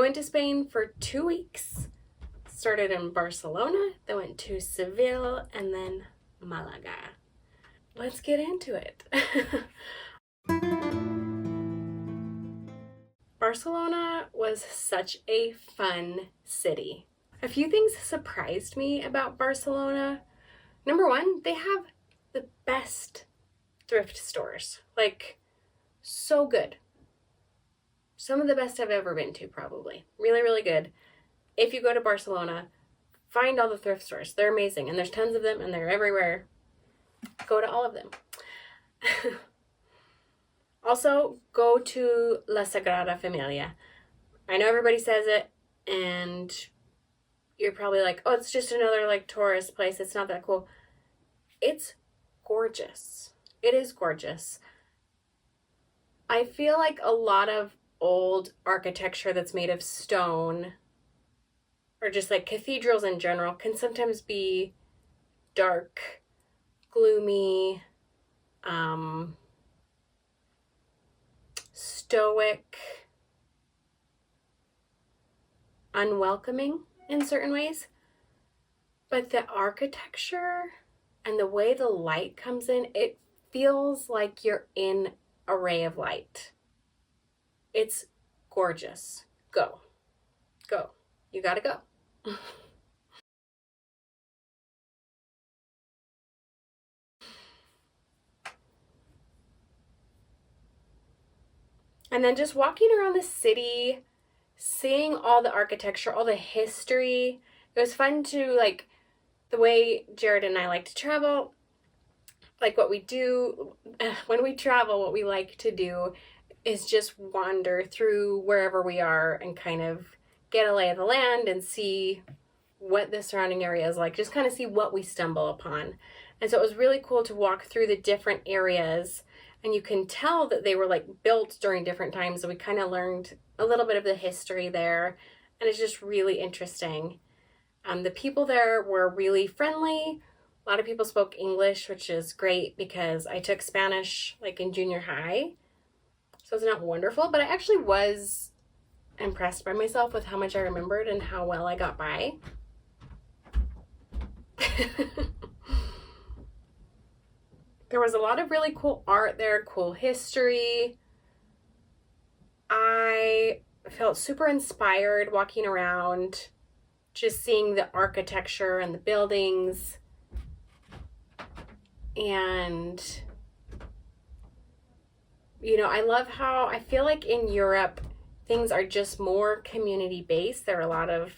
went to Spain for 2 weeks. Started in Barcelona, then went to Seville, and then Malaga. Let's get into it. Barcelona was such a fun city. A few things surprised me about Barcelona. Number one, they have the best thrift stores. Like, so good. Some of the best I've ever been to, probably. Really, really good. If you go to Barcelona, find all the thrift stores. They're amazing, and there's tons of them, and they're everywhere. Go to all of them. Also, go to La Sagrada Familia. I know everybody says it, and you're probably like, oh, it's just another like tourist place. It's not that cool. It's gorgeous. It is gorgeous. I feel like a lot of old architecture that's made of stone, or just like cathedrals in general, can sometimes be dark, gloomy, stoic, unwelcoming in certain ways. But the architecture and the way the light comes in, it feels like you're in a ray of light. It's gorgeous. Go. Go. You gotta go. And then just walking around the city, seeing all the architecture, all the history. It was fun to, like, the way Jared and I like to travel, like what we do when we travel, what we like to do is just wander through wherever we are and kind of get a lay of the land and see what the surrounding area is like, just kind of see what we stumble upon. And so it was really cool to walk through the different areas, and you can tell that they were like built during different times. So we kind of learned a little bit of the history there, and it's just really interesting. The people there were really friendly. A lot of people spoke English, which is great because I took Spanish like in junior high. So it's not wonderful, but I actually was impressed by myself with how much I remembered and how well I got by. There was a lot of really cool art there, cool history. I felt super inspired walking around, just seeing the architecture and the buildings. And, you know, I love how I feel like in Europe, things are just more community based. There are a lot of,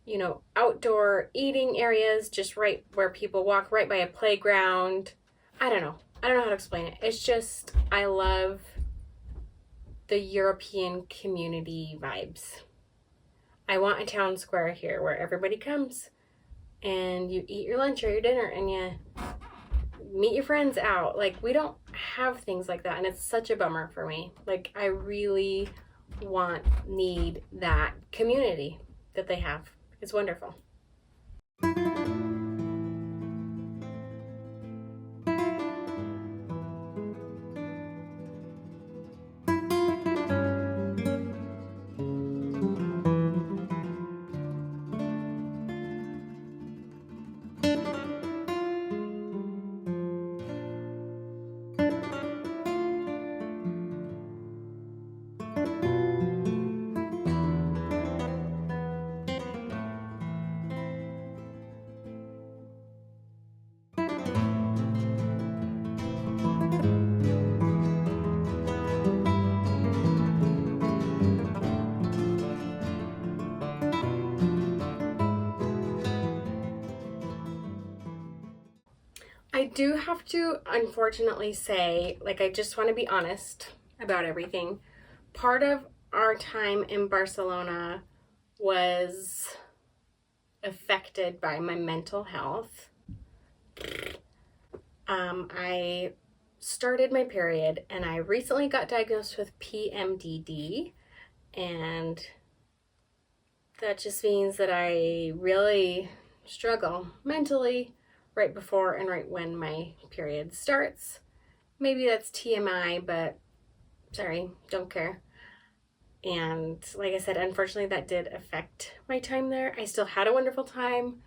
you know, outdoor eating areas just right where people walk, right by a playground. I don't know how to explain it. It's just, I love the European community vibes. I want a town square here where everybody comes and you eat your lunch or your dinner and you meet your friends out. Like, we don't have things like that, and it's such a bummer for me. Like, I really need that community that they have. It's wonderful. I do have to unfortunately say, like, I just want to be honest about everything. Part of our time in Barcelona was affected by my mental health. I started my period and I recently got diagnosed with PMDD, and that just means that I really struggle mentally right before and right when my period starts. Maybe that's TMI, but sorry, don't care. And like I said, unfortunately, that did affect my time there. I still had a wonderful time.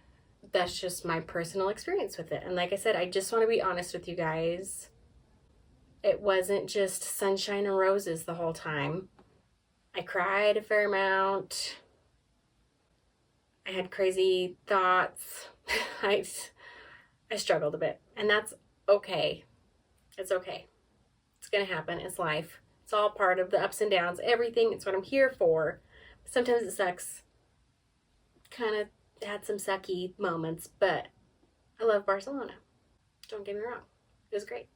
That's just my personal experience with it. And like I said, I just want to be honest with you guys. It wasn't just sunshine and roses the whole time. I cried a fair amount. I had crazy thoughts. I, I struggled a bit. And that's okay. It's okay. It's going to happen. It's life. It's all part of the ups and downs. Everything. It's what I'm here for. Sometimes it sucks. Kind of had some sucky moments, but I love Barcelona. Don't get me wrong. It was great.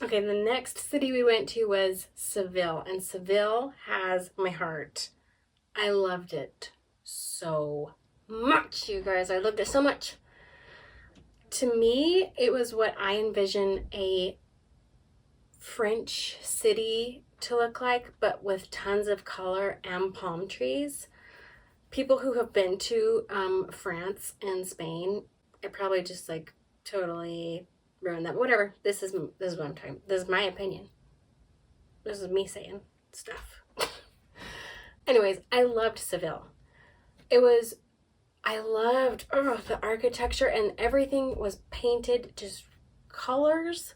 Okay, the next city we went to was Seville, and Seville has my heart. I loved it so much, you guys. I loved it so much. To me, it was what I envision a French city to look like, but with tons of color and palm trees. People who have been to France and Spain, it probably just like totally ruined that. Whatever. This is what I'm talking. This is my opinion. This is me saying stuff. Anyways, I loved Seville. I loved the architecture, and everything was painted just colors.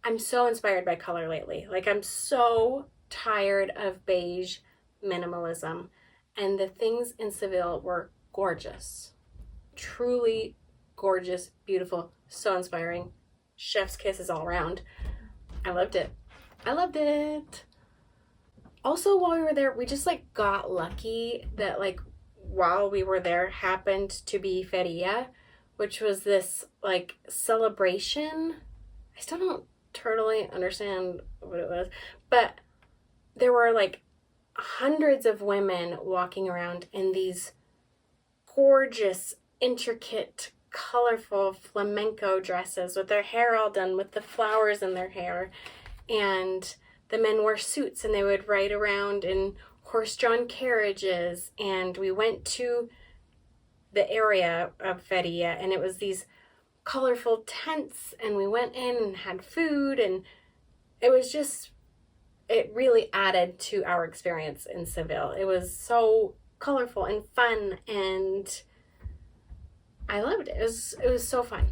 I'm so inspired by color lately. Like, I'm so tired of beige minimalism. And the things in Seville were gorgeous. Truly gorgeous, beautiful, so inspiring. Chef's kisses all around. I loved it. I loved it. Also, while we were there, we just like got lucky that like while we were there happened to be Feria, which was this like celebration. I still don't totally understand what it was, but there were like hundreds of women walking around in these gorgeous, intricate, colorful flamenco dresses with their hair all done with the flowers in their hair. And the men wore suits and they would ride around in horse-drawn carriages. And we went to the area of Feria, and it was these colorful tents, and we went in and had food, and it really added to our experience in Seville. It was so colorful and fun, and I loved it. It was so fun.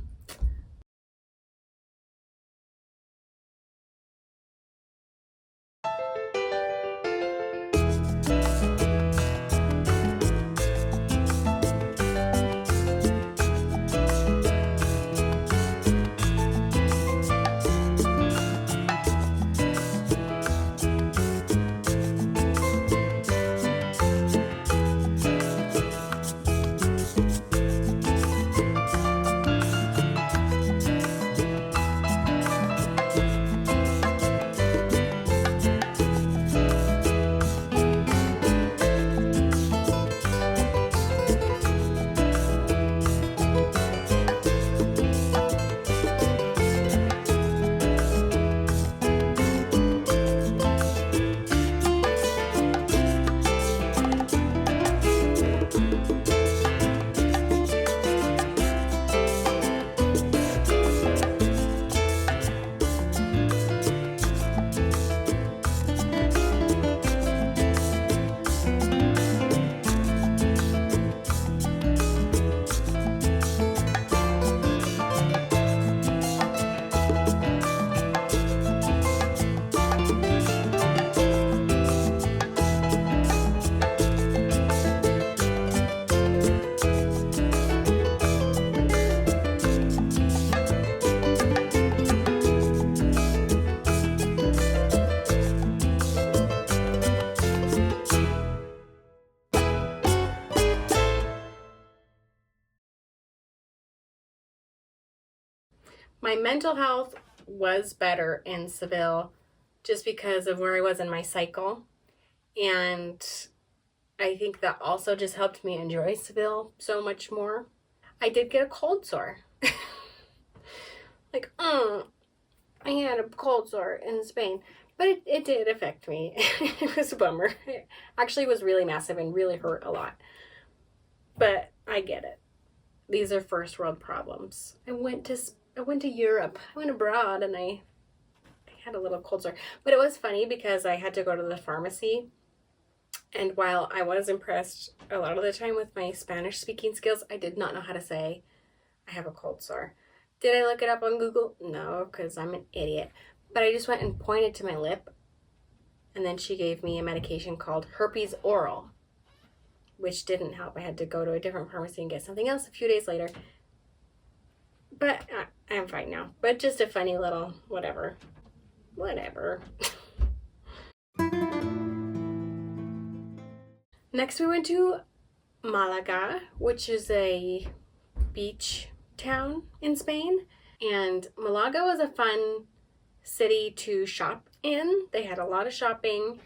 My mental health was better in Seville just because of where I was in my cycle. And I think that also just helped me enjoy Seville so much more. I did get a cold sore. Like, I had a cold sore in Spain. But it did affect me. It was a bummer. It actually was really massive and really hurt a lot. But I get it. These are first world problems. I went to Europe. I went abroad and I had a little cold sore. But it was funny because I had to go to the pharmacy. And while I was impressed a lot of the time with my Spanish speaking skills, I did not know how to say, I have a cold sore. Did I look it up on Google? No, because I'm an idiot. But I just went and pointed to my lip. And then she gave me a medication called herpes oral, which didn't help. I had to go to a different pharmacy and get something else a few days later. But I'm fine now. But just a funny little whatever. Next we went to Malaga, which is a beach town in Spain. And Malaga was a fun city to shop in. They had a lot of shopping.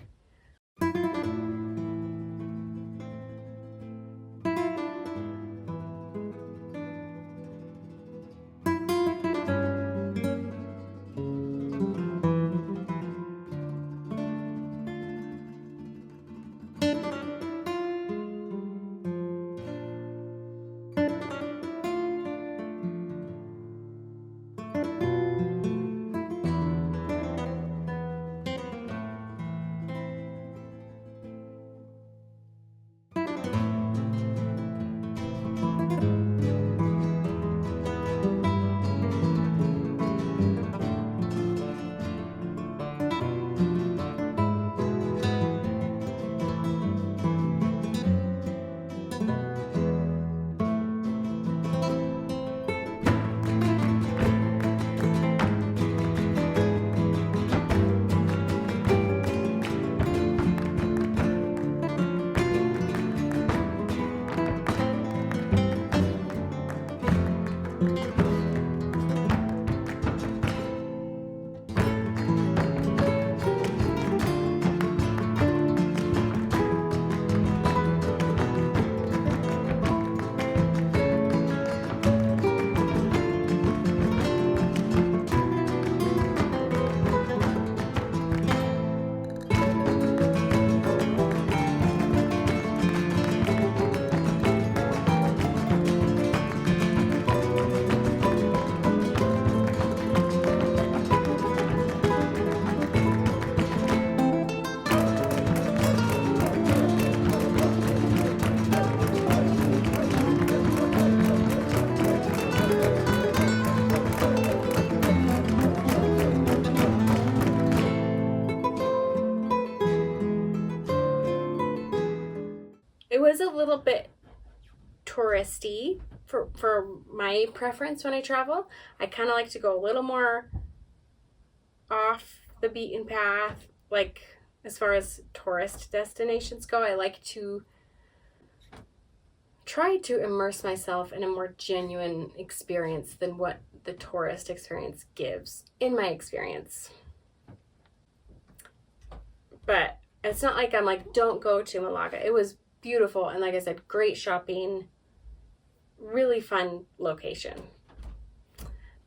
It was a little bit touristy for my preference when I travel. I kind of like to go a little more off the beaten path. Like, as far as tourist destinations go, I like to try to immerse myself in a more genuine experience than what the tourist experience gives, in my experience. But it's not like I'm like, don't go to Malaga. It was beautiful, and like I said, great shopping, really fun location.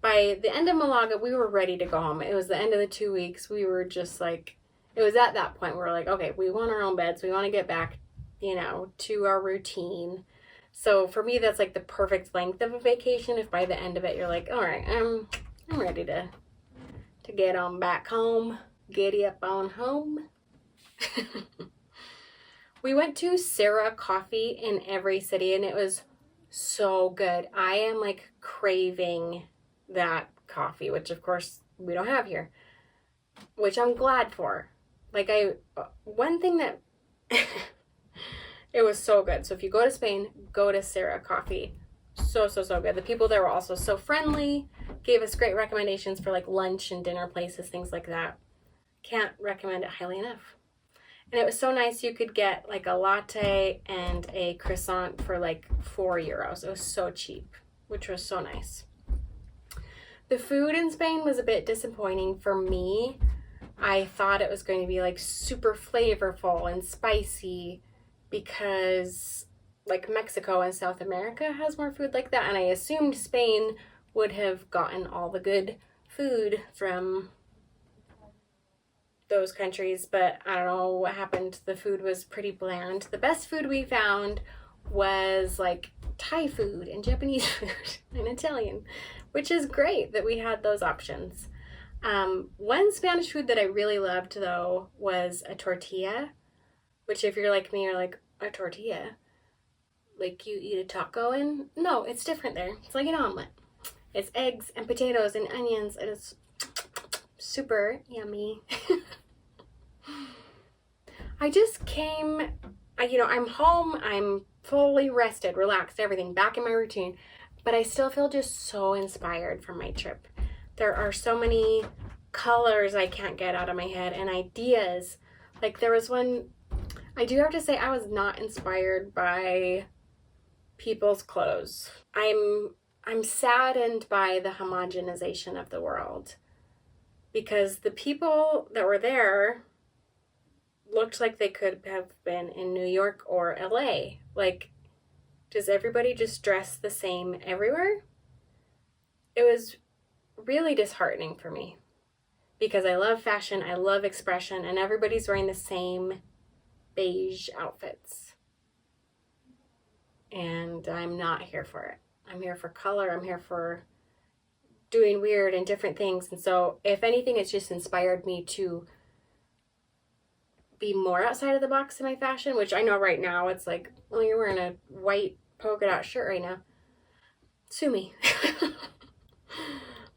By the end of Malaga, we were ready to go home. It was the end of the 2 weeks. We were just like, it was at that point where we're like, okay, we want our own beds. We want to get back, to our routine. So for me, that's like the perfect length of a vacation. If by the end of it, you're like, all right, I'm ready to get on back home, giddy up on home. We went to Serra Coffee in every city, and it was so good. I am like craving that coffee, which of course we don't have here, which I'm glad for. Like one thing that it was so good. So if you go to Spain, go to Serra Coffee. So good. The people there were also so friendly, gave us great recommendations for like lunch and dinner places, things like that. Can't recommend it highly enough. And it was so nice. You could get like a latte and a croissant for like €4. It was so cheap, which was so nice. The food in Spain was a bit disappointing for me. I thought it was going to be like super flavorful and spicy because like Mexico and South America has more food like that. And I assumed Spain would have gotten all the good food from those countries, but I don't know what happened. The food was pretty bland. The best food we found was like Thai food and Japanese food and Italian, which is great that we had those options. One Spanish food that I really loved though was a tortilla, which if you're like me, you're like, a tortilla? Like you eat a taco and no, it's different there. It's like an omelet. It's eggs and potatoes and onions and it's super yummy. I just came, I'm home, I'm fully rested, relaxed, everything, back in my routine, but I still feel just so inspired from my trip. There are so many colors I can't get out of my head and ideas. Like there was one, I do have to say I was not inspired by people's clothes. I'm saddened by the homogenization of the world because the people that were there looked like they could have been in New York or LA. Like, does everybody just dress the same everywhere? It was really disheartening for me because I love fashion, I love expression, and everybody's wearing the same beige outfits. And I'm not here for it. I'm here for color, I'm here for doing weird and different things. And so, if anything, it's just inspired me to be more outside of the box in my fashion, which I know right now it's like, well, you're wearing a white polka dot shirt right now. Sue me.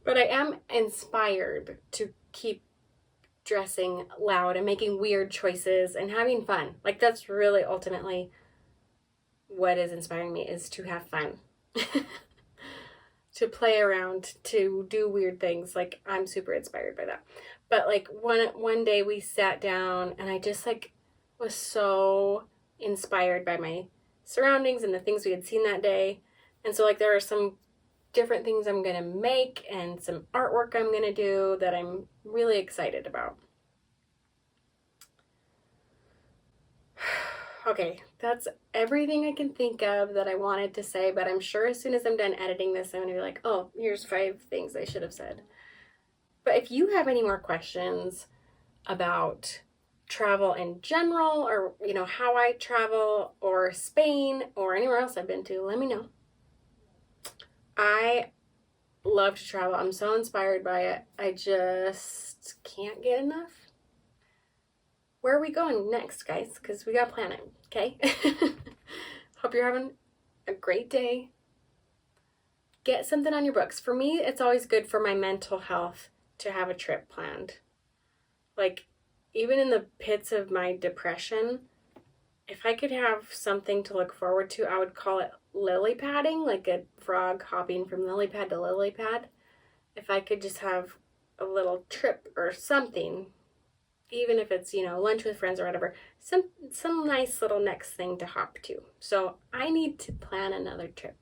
But I am inspired to keep dressing loud and making weird choices and having fun. Like that's really ultimately what is inspiring me, is to have fun. To play around, to do weird things. Like I'm super inspired by that. But like one day we sat down and I just like was so inspired by my surroundings and the things we had seen that day. And so like there are some different things I'm going to make and some artwork I'm going to do that I'm really excited about. Okay, that's everything I can think of that I wanted to say, but I'm sure as soon as I'm done editing this, I'm going to be like, oh, here's 5 things I should have said. But if you have any more questions about travel in general, or, how I travel, or Spain, or anywhere else I've been to, let me know. I love to travel. I'm so inspired by it. I just can't get enough. Where are we going next, guys? Because we got to plan it, okay? Hope you're having a great day. Get something on your books. For me, it's always good for my mental health to have a trip planned. Like, even in the pits of my depression, if I could have something to look forward to, I would call it lily padding, like a frog hopping from lily pad to lily pad. If I could just have a little trip or something, even if it's, lunch with friends or whatever, some nice little next thing to hop to. So I need to plan another trip.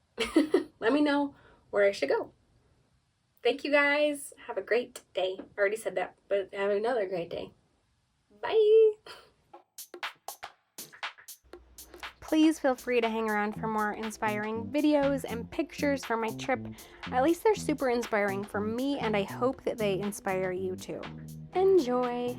Let me know where I should go. Thank you guys. Have a great day. I already said that, but have another great day. Bye. Please feel free to hang around for more inspiring videos and pictures from my trip. At least they're super inspiring for me, and I hope that they inspire you too. Enjoy!